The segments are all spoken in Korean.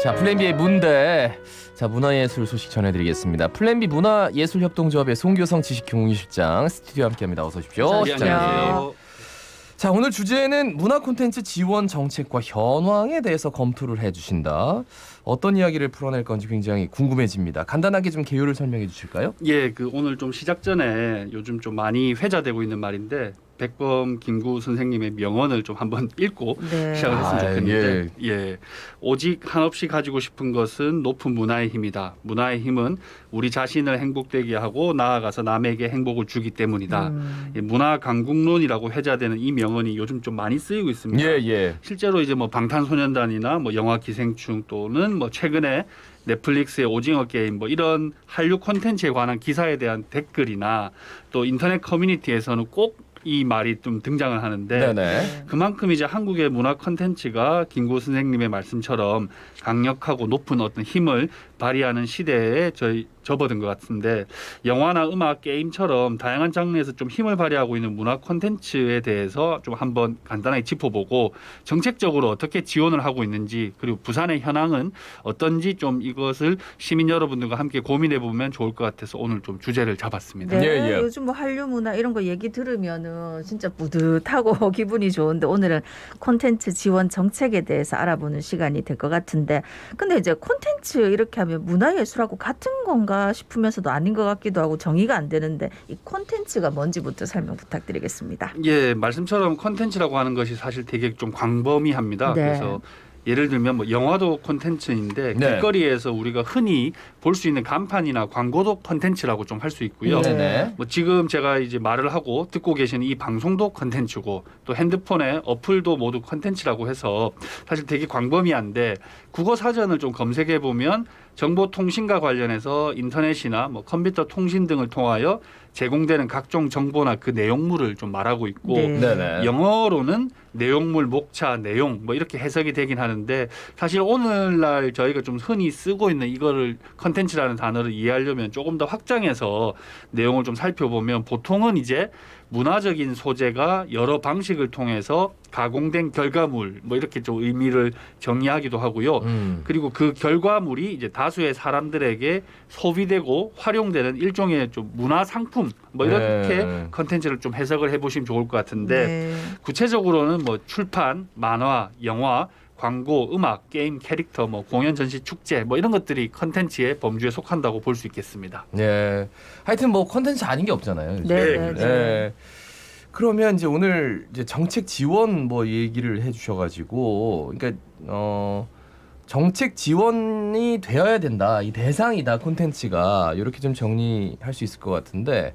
자, 플랜비의 문대. 자, 문화예술 소식 전해드리겠습니다. 플랜비 문화예술협동조합의 송교성 지식경영실장 스튜디오와 함께합니다. 어서 오십시오. 네, 안녕하세요. 자, 오늘 주제는 문화 콘텐츠 지원 정책과 현황에 대해서 검토를 해주신다. 어떤 이야기를 풀어낼 건지 굉장히 궁금해집니다. 간단하게 좀 개요를 설명해 주실까요? 예, 오늘 좀 시작 전에 요즘 좀 많이 회자되고 있는 말인데 백범 김구 선생님의 명언을 좀 한번 읽고 시작을 했으면 좋겠는데 예, 오직 한없이 가지고 싶은 것은 높은 문화의 힘이다. 문화의 힘은 우리 자신을 행복되게 하고 나아가서 남에게 행복을 주기 때문이다. 예, 문화 강국론이라고 회자되는 이 명언이 요즘 좀 많이 쓰이고 있습니다. 실제로 이제 뭐 방탄소년단이나 뭐 영화 기생충 또는 뭐 최근에 넷플릭스의 오징어 게임 뭐 이런 한류 콘텐츠에 관한 기사에 대한 댓글이나 또 인터넷 커뮤니티에서는 꼭 이 말이 좀 등장을 하는데 그만큼 이제 한국의 문화 콘텐츠가 김구 선생님의 말씀처럼 강력하고 높은 어떤 힘을 발휘하는 시대에 접어든 것 같은데 영화나 음악, 게임처럼 다양한 장르에서 좀 힘을 발휘하고 있는 문화 콘텐츠에 대해서 좀 한번 간단하게 짚어보고 정책적으로 어떻게 지원을 하고 있는지 그리고 부산의 현황은 어떤지 좀 이것을 시민 여러분들과 함께 고민해 보면 좋을 것 같아서 오늘 좀 주제를 잡았습니다. 네, 요즘 뭐 한류 문화 이런 거 얘기 들으면은 진짜 뿌듯하고 기분이 좋은데 오늘은 콘텐츠 지원 정책에 대해서 알아보는 시간이 될 것 같은데 근데 이제 콘텐츠 이렇게 하면 문화예술하고 같은 건가 싶으면서도 아닌 것 같기도 하고 정의가 안 되는데 이 콘텐츠가 뭔지부터 설명 부탁드리겠습니다. 예, 말씀처럼 콘텐츠라고 하는 것이 사실 되게 좀 광범위합니다. 그래서 예를 들면 뭐 영화도 콘텐츠인데 길거리에서 우리가 흔히 볼 수 있는 간판이나 광고도 콘텐츠라고 좀 할 수 있고요. 뭐 지금 제가 이제 말을 하고 듣고 계시는 이 방송도 콘텐츠고 또 핸드폰의 어플도 모두 콘텐츠라고 해서 사실 되게 광범위한데 국어 사전을 좀 검색해 보면 정보통신과 관련해서 인터넷이나 뭐 컴퓨터 통신 등을 통하여 제공되는 각종 정보나 그 내용물을 좀 말하고 있고 영어로는 내용물, 목차, 내용 뭐 이렇게 해석이 되긴 하는데 사실 오늘날 저희가 좀 흔히 쓰고 있는 이거를 컨텐츠라는 단어를 이해하려면 조금 더 확장해서 내용을 좀 살펴보면 보통은 이제 문화적인 소재가 여러 방식을 통해서 가공된 결과물 뭐 이렇게 좀 의미를 정의하기도 하고요. 그리고 그 결과물이 이제 다수의 사람들에게 소비되고 활용되는 일종의 좀 문화 상품 뭐 이렇게 컨텐츠를 좀 해석을 해보시면 좋을 것 같은데 구체적으로는 뭐 출판, 만화, 영화, 광고, 음악, 게임, 캐릭터, 뭐 공연, 전시, 축제 뭐 이런 것들이 컨텐츠의 범주에 속한다고 볼 수 있겠습니다. 네, 하여튼 뭐 컨텐츠 아닌 게 없잖아요. 그러면 이제 오늘 이제 정책 지원 뭐 얘기를 해주셔가지고, 그러니까 정책 지원이 되어야 된다, 이 대상이다 콘텐츠가 이렇게 좀 정리할 수 있을 것 같은데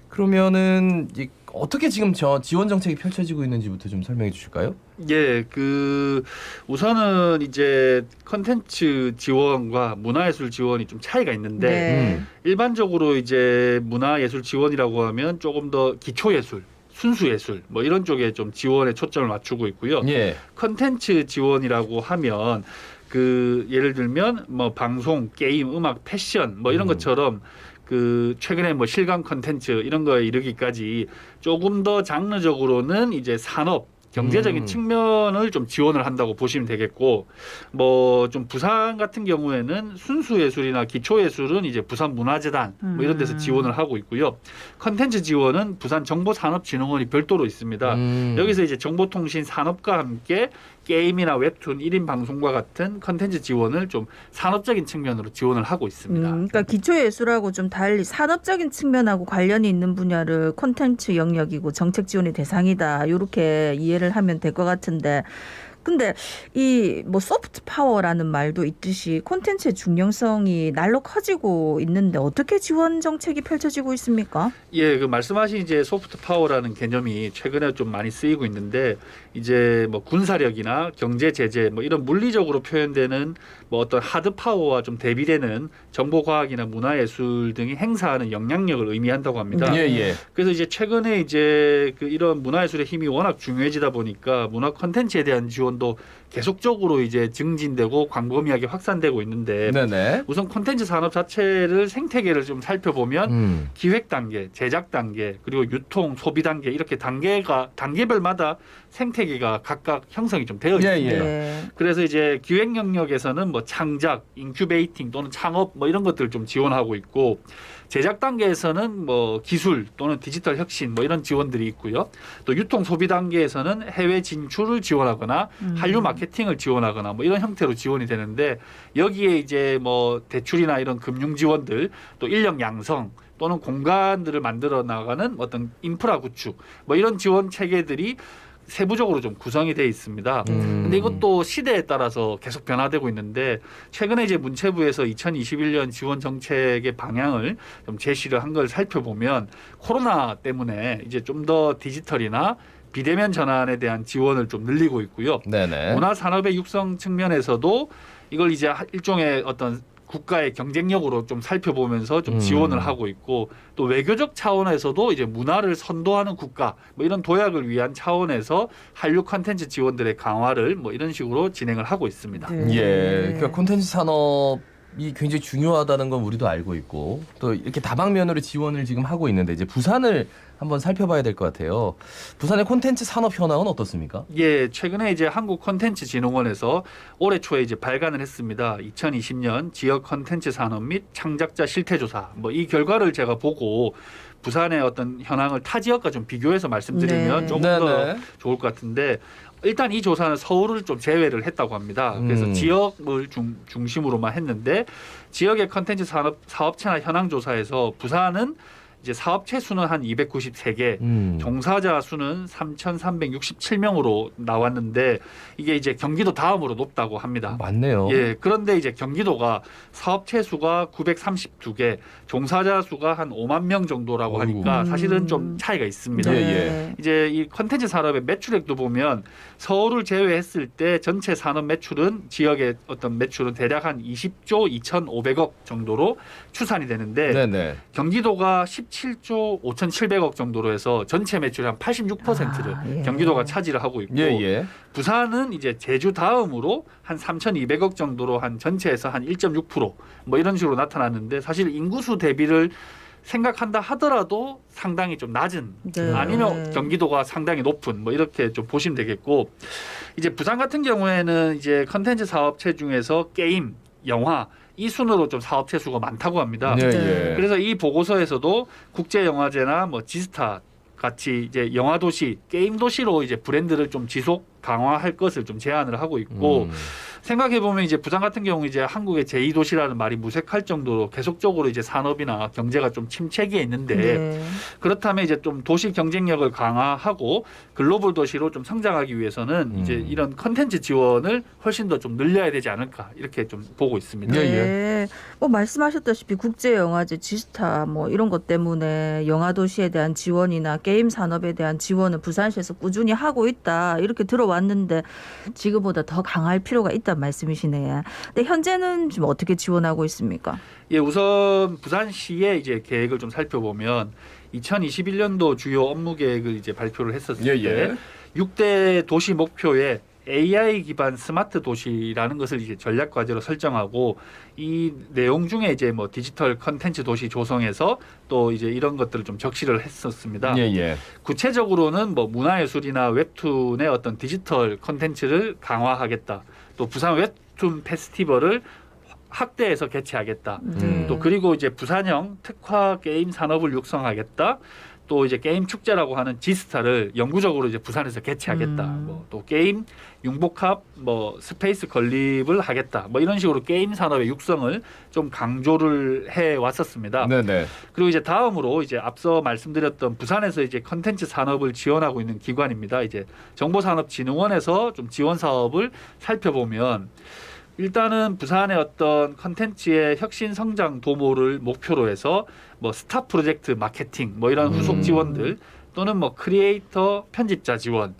그러면은 이제 어떻게 지금 지원 정책이 펼쳐지고 있는지부터 좀 설명해 주실까요? 예, 우선은 이제 컨텐츠 지원과 문화예술 지원이 좀 차이가 있는데 일반적으로 이제 문화예술 지원이라고 하면 조금 더 기초예술, 순수예술 뭐 이런 쪽에 좀 지원에 초점을 맞추고 있고요. 컨텐츠 지원이라고 하면 예를 들면 뭐 방송, 게임, 음악, 패션 뭐 이런 것처럼 최근에 뭐 실감 컨텐츠 이런 거에 이르기까지 조금 더 장르적으로는 이제 산업 경제적인 측면을 좀 지원을 한다고 보시면 되겠고 뭐 좀 부산 같은 경우에는 순수예술이나 기초예술은 이제 부산문화재단 뭐 이런 데서 지원을 하고 있고요. 컨텐츠 지원은 부산정보산업진흥원이 별도로 있습니다. 여기서 이제 정보통신 산업과 함께 게임이나 웹툰, 1인 방송과 같은 컨텐츠 지원을 좀 산업적인 측면으로 지원을 하고 있습니다. 그러니까 기초예술하고 좀 달리 산업적인 측면하고 관련이 있는 분야를 콘텐츠 영역이고 정책 지원의 대상이다. 이렇게 이해를 하면 될 것 같은데 근데 이 뭐 소프트 파워라는 말도 있듯이 콘텐츠의 중요성이 날로 커지고 있는데 어떻게 지원 정책이 펼쳐지고 있습니까? 예, 말씀하신 이제 소프트 파워라는 개념이 최근에 좀 많이 쓰이고 있는데 이제 뭐 군사력이나 경제 제재 뭐 이런 물리적으로 표현되는 뭐 어떤 하드 파워와 좀 대비되는 정보과학이나 문화예술 등이 행사하는 영향력을 의미한다고 합니다. 그래서 이제 최근에 이제 이런 문화예술의 힘이 워낙 중요해지다 보니까 문화 콘텐츠에 대한 지원 지원도 계속적으로 이제 증진되고 광범위하게 확산되고 있는데 네네. 우선 콘텐츠 산업 자체를 생태계를 좀 살펴보면 기획 단계, 제작 단계, 그리고 유통, 소비 단계 이렇게 단계별마다 생태계가 각각 형성이 좀 되어 있습니다. 네. 그래서 이제 기획 영역에서는 뭐 창작, 인큐베이팅 또는 창업 뭐 이런 것들을 좀 지원하고 있고 제작 단계에서는 뭐 기술 또는 디지털 혁신 뭐 이런 지원들이 있고요. 또 유통 소비 단계에서는 해외 진출을 지원하거나 한류 마케팅을 지원하거나 뭐 이런 형태로 지원이 되는데 여기에 이제 뭐 대출이나 이런 금융 지원들 또 인력 양성 또는 공간들을 만들어 나가는 어떤 인프라 구축 뭐 이런 지원 체계들이 세부적으로 좀 구성이 돼 있습니다. 근데 이것도 시대에 따라서 계속 변화되고 있는데 최근에 이제 문체부에서 2021년 지원 정책의 방향을 좀 제시를 한 걸 살펴보면 코로나 때문에 이제 좀 더 디지털이나 비대면 전환에 대한 지원을 좀 늘리고 있고요. 네네. 문화 산업의 육성 측면에서도 이걸 이제 일종의 어떤 국가의 경쟁력으로 좀 살펴보면서 좀 지원을 하고 있고 또 외교적 차원에서도 이제 문화를 선도하는 국가 뭐 이런 도약을 위한 차원에서 한류 콘텐츠 지원들의 강화를 뭐 이런 식으로 진행을 하고 있습니다. 네. 예, 그러니까 콘텐츠 산업이 굉장히 중요하다는 건 우리도 알고 있고 또 이렇게 다방면으로 지원을 지금 하고 있는데 이제 부산을 한번 살펴봐야 될 것 같아요. 부산의 콘텐츠 산업 현황은 어떻습니까? 예, 최근에 이제 한국 콘텐츠진흥원에서 올해 초에 이제 발간을 했습니다. 2020년 지역 콘텐츠 산업 및 창작자 실태조사. 뭐 이 결과를 제가 보고 부산의 어떤 현황을 타 지역과 좀 비교해서 말씀드리면 네. 조금 더 좋을 것 같은데 일단 이 조사는 서울을 좀 제외를 했다고 합니다. 그래서 지역을 중심으로만 했는데 지역의 콘텐츠 사업체나 현황 조사에서 부산은 이제 사업체 수는 한 293개, 종사자 수는 3,367명으로 나왔는데 이게 이제 경기도 다음으로 높다고 합니다. 맞네요. 예, 그런데 이제 경기도가 사업체 수가 932개, 종사자 수가 한 5만 명 정도라고 하니까 사실은 좀 차이가 있습니다. 예, 네. 예. 이제 이 콘텐츠 산업의 매출액도 보면 서울을 제외했을 때 전체 산업 매출은 지역의 어떤 매출은 대략 한 20조 2,500억 정도로 추산이 되는데 네네. 경기도가 17조 5,700억 정도로 해서 전체 매출의 한 86%를 아, 예. 경기도가 차지를 하고 있고 예, 예. 부산은 이제 제주 다음으로 한 3,200억 정도로 한 전체에서 한 1.6%뭐 이런 식으로 나타났는데 사실 인구수 대비를 생각한다 하더라도 상당히 좀 낮은 네. 아니면 경기도가 상당히 높은 뭐 이렇게 좀 보시면 되겠고 이제 부산 같은 경우에는 이제 컨텐츠 사업체 중에서 게임, 영화 이 순으로 좀 사업체 수가 많다고 합니다. 예, 네. 예. 그래서 이 보고서에서도 국제영화제나 뭐 지스타 같이 이제 영화 도시, 게임 도시로 이제 브랜드를 좀 지속 강화할 것을 좀 제안을 하고 있고 생각해 보면 이제 부산 같은 경우 이제 한국의 제2도시라는 말이 무색할 정도로 계속적으로 이제 산업이나 경제가 좀 침체기에 있는데 네. 그렇다면 이제 좀 도시 경쟁력을 강화하고 글로벌 도시로 좀 성장하기 위해서는 이제 이런 컨텐츠 지원을 훨씬 더 좀 늘려야 되지 않을까 이렇게 좀 보고 있습니다. 예, 네. 뭐 말씀하셨다시피 국제영화제 지스타 뭐 이런 것 때문에 영화 도시에 대한 지원이나 게임 산업에 대한 지원을 부산시에서 꾸준히 하고 있다 이렇게 들어왔는데 지금보다 더 강할 필요가 있다는 말씀이시네요. 근데 현재는 지금 어떻게 지원하고 있습니까? 예, 우선 부산시의 이제 계획을 좀 살펴보면 2021년도 주요 업무 계획을 이제 발표를 했었을 예, 때 6대 도시 목표에 AI 기반 스마트 도시라는 것을 이제 전략 과제로 설정하고 이 내용 중에 이제 뭐 디지털 컨텐츠 도시 조성에서 또 이제 이런 것들을 좀 적시를 했었습니다. 예, 예. 구체적으로는 뭐 문화예술이나 웹툰의 어떤 디지털 컨텐츠를 강화하겠다. 또 부산 웹툰 페스티벌을 확대해서 개최하겠다. 또 그리고 이제 부산형 특화 게임 산업을 육성하겠다. 또 이제 게임 축제라고 하는 지스타를 영구적으로 이제 부산에서 개최하겠다. 뭐 또 게임 융복합 뭐 스페이스 건립을 하겠다. 뭐 이런 식으로 게임 산업의 육성을 좀 강조를 해 왔었습니다. 네네. 그리고 이제 다음으로 이제 앞서 말씀드렸던 부산에서 이제 컨텐츠 산업을 지원하고 있는 기관입니다. 이제 정보산업진흥원에서 좀 지원 사업을 살펴보면 일단은 부산의 어떤 컨텐츠의 혁신 성장 도모를 목표로 해서 뭐 스타 프로젝트 마케팅 뭐 이런 후속 지원들 또는 뭐 크리에이터 편집자 지원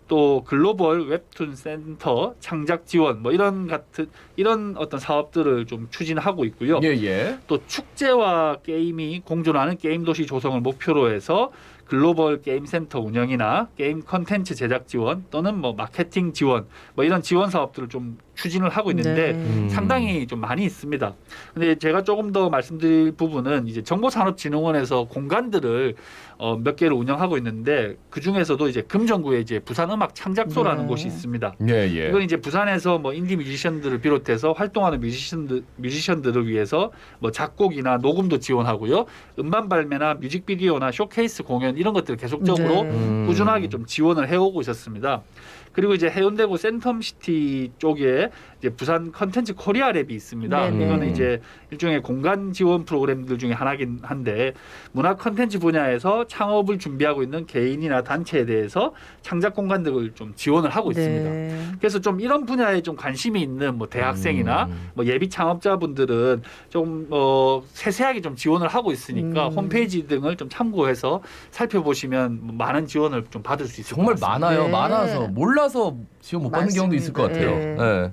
또 글로벌 웹툰 센터 창작 지원 뭐 이런 어떤 사업들을 좀 추진하고 있고요. 예, 예. 또 축제와 게임이 공존하는 게임 도시 조성을 목표로 해서 글로벌 게임 센터 운영이나 게임 컨텐츠 제작 지원 또는 뭐 마케팅 지원 뭐 이런 지원 사업들을 좀 추진을 하고 있는데 네. 상당히 좀 많이 있습니다. 근데 제가 조금 더 말씀드릴 부분은 이제 정보산업진흥원에서 공간들을 몇 개를 운영하고 있는데 그 중에서도 이제 금정구에 이제 부산음악 창작소라는 네. 곳이 있습니다. 예, 예. 이건 이제 부산에서 뭐 인디 뮤지션들을 비롯해서 활동하는 뮤지션들을 위해서 뭐 작곡이나 녹음도 지원하고요, 음반 발매나 뮤직비디오나 쇼케이스 공연 이런 것들을 계속적으로 네. 꾸준하게 좀 지원을 해오고 있었습니다. 그리고 이제 해운대구 센텀시티 쪽에 이제 부산 컨텐츠 코리아 랩이 있습니다. 네네. 이거는 이제 일종의 공간 지원 프로그램들 중에 하나긴 한데 문화 컨텐츠 분야에서 창업을 준비하고 있는 개인이나 단체에 대해서 창작 공간들을 좀 지원을 하고 있습니다. 네. 그래서 좀 이런 분야에 좀 관심이 있는 뭐 대학생이나 뭐 예비 창업자분들은 좀 세세하게 좀 지원을 하고 있으니까 홈페이지 등을 좀 참고해서 살펴보시면 많은 지원을 좀 받을 수 있을 것 정말 같습니다. 많아요. 네. 많아서 몰라서 지원 못 받는 경우도 있을 것 같아요. 맞습니다. 예.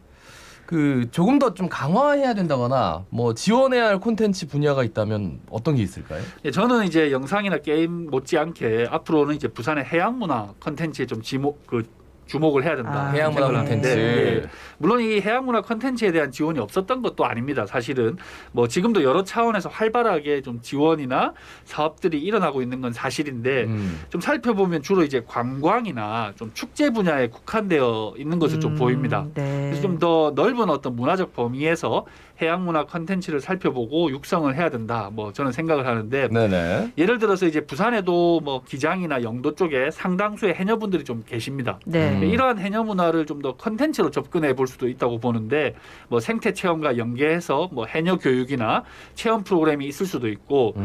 그 조금 더 좀 강화해야 된다거나 뭐 지원해야 할 콘텐츠 분야가 있다면 어떤 게 있을까요? 예, 저는 이제 영상이나 게임 못지않게 앞으로는 이제 부산의 해양 문화 컨텐츠에 좀 주목을 해야 된다. 해양 문화 생각을 콘텐츠. 하는데, 예. 물론 이 해양 문화 컨텐츠에 대한 지원이 없었던 것도 아닙니다. 사실은 뭐 지금도 여러 차원에서 활발하게 좀 지원이나 사업들이 일어나고 있는 건 사실인데 좀 살펴보면 주로 이제 관광이나 좀 축제 분야에 국한되어 있는 것으로 좀 보입니다. 네. 그래서 좀 더 넓은 어떤 문화적 범위에서 해양 문화 컨텐츠를 살펴보고 육성을 해야 된다. 뭐 저는 생각을 하는데 네네. 예를 들어서 이제 부산에도 뭐 기장이나 영도 쪽에 상당수의 해녀분들이 좀 계십니다. 네. 이러한 해녀 문화를 좀 더 컨텐츠로 접근해 볼 수도 있다고 보는데 뭐 생태 체험과 연계해서 뭐 해녀 교육이나 체험 프로그램이 있을 수도 있고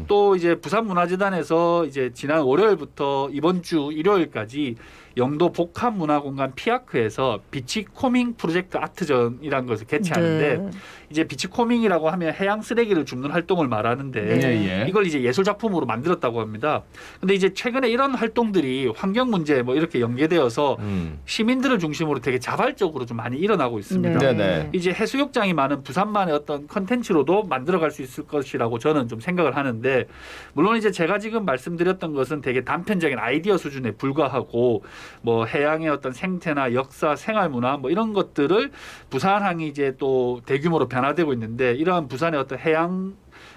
또 이제 부산문화재단에서 이제 지난 월요일부터 이번 주 일요일까지 영도 복합문화공간 피아크에서 비치코밍 프로젝트 아트전이라는 것을 개최하는데 네. 이제 비치코밍이라고 하면 해양 쓰레기를 줍는 활동을 말하는데 네. 예. 이걸 이제 예술 작품으로 만들었다고 합니다. 근데 이제 최근에 이런 활동들이 환경 문제 뭐 이렇게 연계되어서 시민들을 중심으로 되게 자발적으로 좀 많이 일어나고 있습니다. 네. 네네. 이제 해수욕장이 많은 부산만의 어떤 컨텐츠로도 만들어갈 수 있을 것이라고 저는 좀 생각을 하는데 물론 이제 제가 지금 말씀드렸던 것은 되게 단편적인 아이디어 수준에 불과하고 뭐 해양의 어떤 생태나 역사, 생활문화 뭐 이런 것들을 부산항이 이제 또 대규모로 변화되고 있는데 이러한 부산의 어떤 해양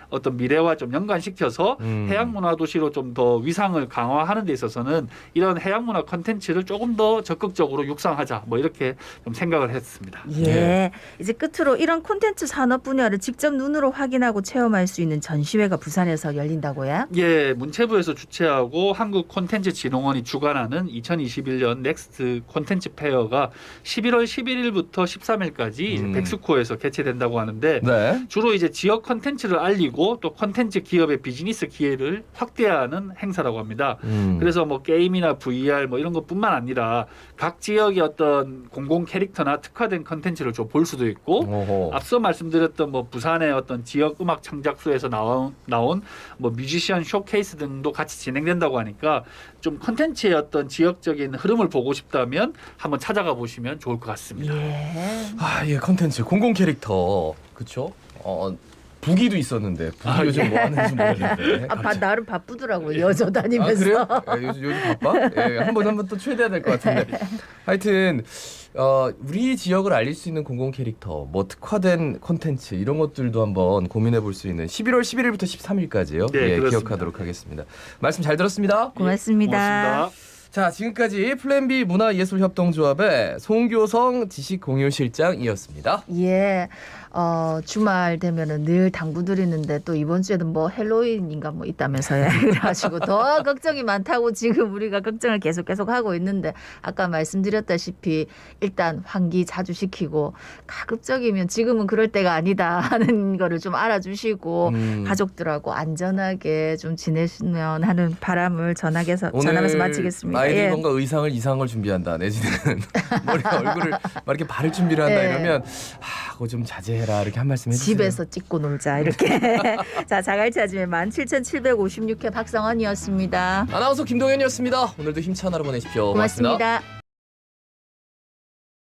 어떤 미래와 좀 연관시켜서 해양문화도시로 좀 더 위상을 강화하는 데 있어서는 이런 해양문화 컨텐츠를 조금 더 적극적으로 육성하자 뭐 이렇게 좀 생각을 했습니다. 예. 네. 이제 끝으로 이런 콘텐츠 산업 분야를 직접 눈으로 확인하고 체험할 수 있는 전시회가 부산에서 열린다고요? 예, 문체부에서 주최하고 한국콘텐츠진흥원이 주관하는 2021년 넥스트 콘텐츠 페어가 11월 11일부터 13일까지 백스코에서 개최된다고 하는데 네. 주로 이제 지역 콘텐츠를 알리고 또 콘텐츠 기업의 비즈니스 기회를 확대하는 행사라고 합니다. 그래서 뭐 게임이나 VR 뭐 이런 것뿐만 아니라 각 지역의 어떤 공공 캐릭터나 특화된 콘텐츠를 좀 볼 수도 있고 오호. 앞서 말씀드렸던 뭐 부산의 어떤 지역 음악 창작소에서 나온 뭐 뮤지션 쇼케이스 등도 같이 진행된다고 하니까 좀 콘텐츠의 어떤 지역적인 흐름을 보고 싶다면 한번 찾아가 보시면 좋을 것 같습니다. 예. 아, 예, 컨텐츠 공공 캐릭터. 그렇죠? 부기도 있었는데 부기 요즘 뭐 하는지 모르겠는데. 나름 바쁘더라고요. 여저 다니면서. 그래요? 요즘 바빠? 예, 한번 또 초대해야 될 것 같은데. 하여튼 우리 지역을 알릴 수 있는 공공 캐릭터, 뭐 특화된 콘텐츠 이런 것들도 한번 고민해 볼 수 있는 11월 11일부터 13일까지요. 네, 예, 그렇습니다. 기억하도록 하겠습니다. 말씀 잘 들었습니다. 고맙습니다. 고맙습니다. 자, 지금까지 플랜 B 문화예술협동조합의 송교성 지식공유실장이었습니다. 예. 주말 되면은 늘 당부 드리는데 또 이번 주에는 뭐 헬로윈인가 뭐 있다면서요. 그래가지고 더 걱정이 많다고 지금 우리가 걱정을 계속 하고 있는데 아까 말씀드렸다시피 일단 환기 자주 시키고 가급적이면 지금은 그럴 때가 아니다 하는 거를 좀 알아주시고 가족들하고 안전하게 좀 지내시면 하는 바람을 전하면서 마치겠습니다. 아이들 예. 뭔가 의상을 이상을 준비한다. 내지는 머리 얼굴을 막 이렇게 바를 준비를 한다. 예. 이러면 그거 좀 자제해라 이렇게 한 말씀 해주세요. 집에서 찍고 놀자 이렇게. 자, 자갈치 아침에 17,756회 박성원이었습니다. 아나운서 김동현이었습니다. 오늘도 힘찬 하루 보내십시오. 고맙습니다.